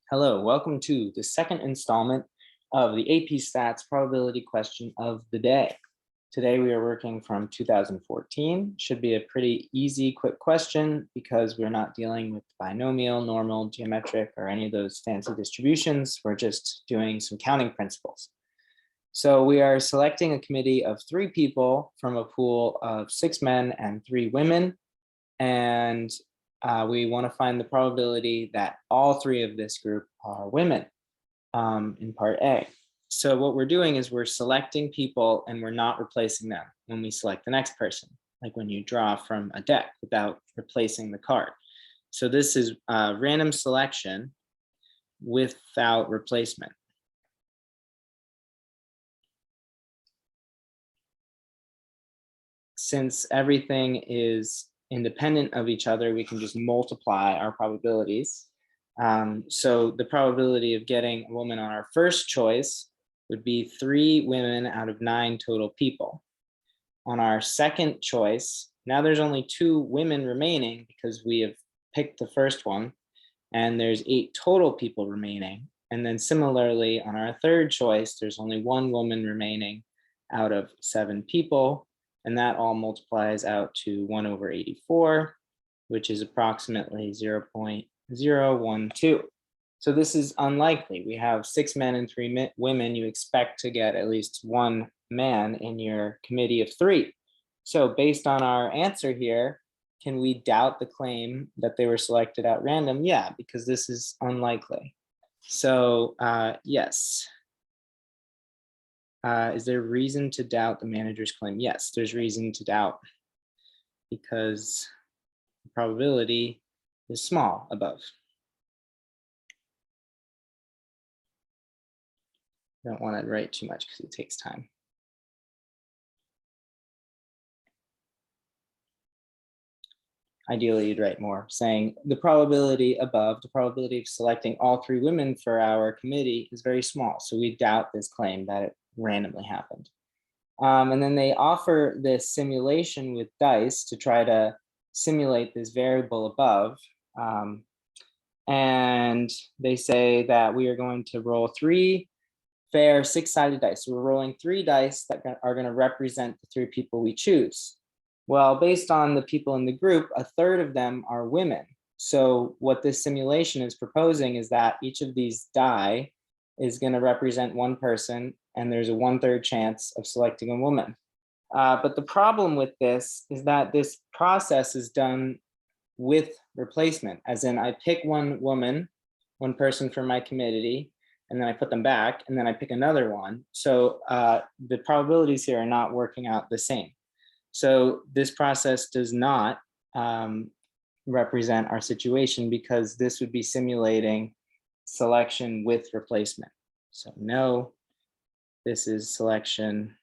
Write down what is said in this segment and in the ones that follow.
Hello, welcome to the second installment of the AP Stats probability question of the day. Today we are working from 2014. Should be a pretty easy, quick question because we're not dealing with binomial, normal, geometric, or any of those fancy distributions. We're just doing some counting principles. So we are selecting a committee of 3 people from a pool of 6 men and 3 women. And we want to find the probability that all 3 of this group are women in part A. So what we're doing is we're selecting people and we're not replacing them when we select the next person, like when you draw from a deck without replacing the card. So this is random selection without replacement. Since everything is independent of each other, we can just multiply our probabilities. So the probability of getting a woman on our first choice would be 3 women out of 9 total people. On our second choice, now there's only 2 women remaining because we have picked the first one, and there's 8 total people remaining. And then similarly, on our third choice, there's only 1 woman remaining out of 7 people. And that all multiplies out to 1/84, which is approximately 0.012. So this is unlikely. We have 6 men and 3 women. You expect to get at least 1 man in your committee of 3. So based on our answer here, can we doubt the claim that they were selected at random? Yeah, because this is unlikely. So yes. Is there reason to doubt the manager's claim? Yes, there's reason to doubt because the probability is small above. Don't want to write too much because it takes time. Ideally, you'd write more, saying the probability above, the probability of selecting all 3 women for our committee is very small. So we doubt this claim that it randomly happened. And then they offer this simulation with dice to try to simulate this variable above. And they say that we are going to roll 3 fair 6-sided dice. So we're rolling 3 dice that are going to represent the 3 people we choose. Well, based on the people in the group, 1/3 of them are women. So what this simulation is proposing is that each of these die is going to represent 1 person, and there's a 1/3 chance of selecting a woman. But the problem with this is that this process is done with replacement, as in I pick 1 woman, 1 person for my committee, and then I put them back, and then I pick another one. So the probabilities here are not working out the same. So this process does not represent our situation because this would be simulating selection with replacement. So no, this is selection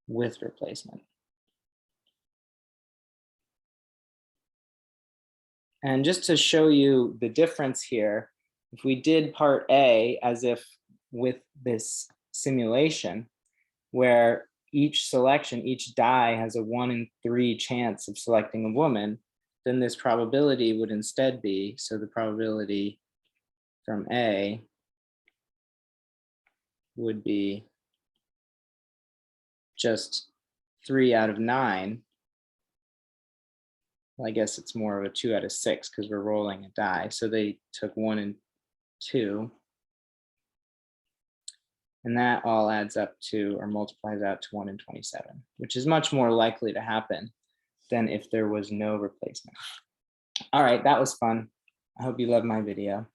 with replacement. And just to show you the difference here, if we did part A as if with this simulation, where each selection, each die has a 1 in 3 chance of selecting a woman, then this probability would instead be, so the probability from A would be just 3 out of 9. Well, I guess it's more of a 2 out of 6 because we're rolling a die. So they took 1 and 2. And that all adds up to, or multiplies out to 1 in 27, which is much more likely to happen than if there was no replacement. All right, that was fun. I hope you loved my video.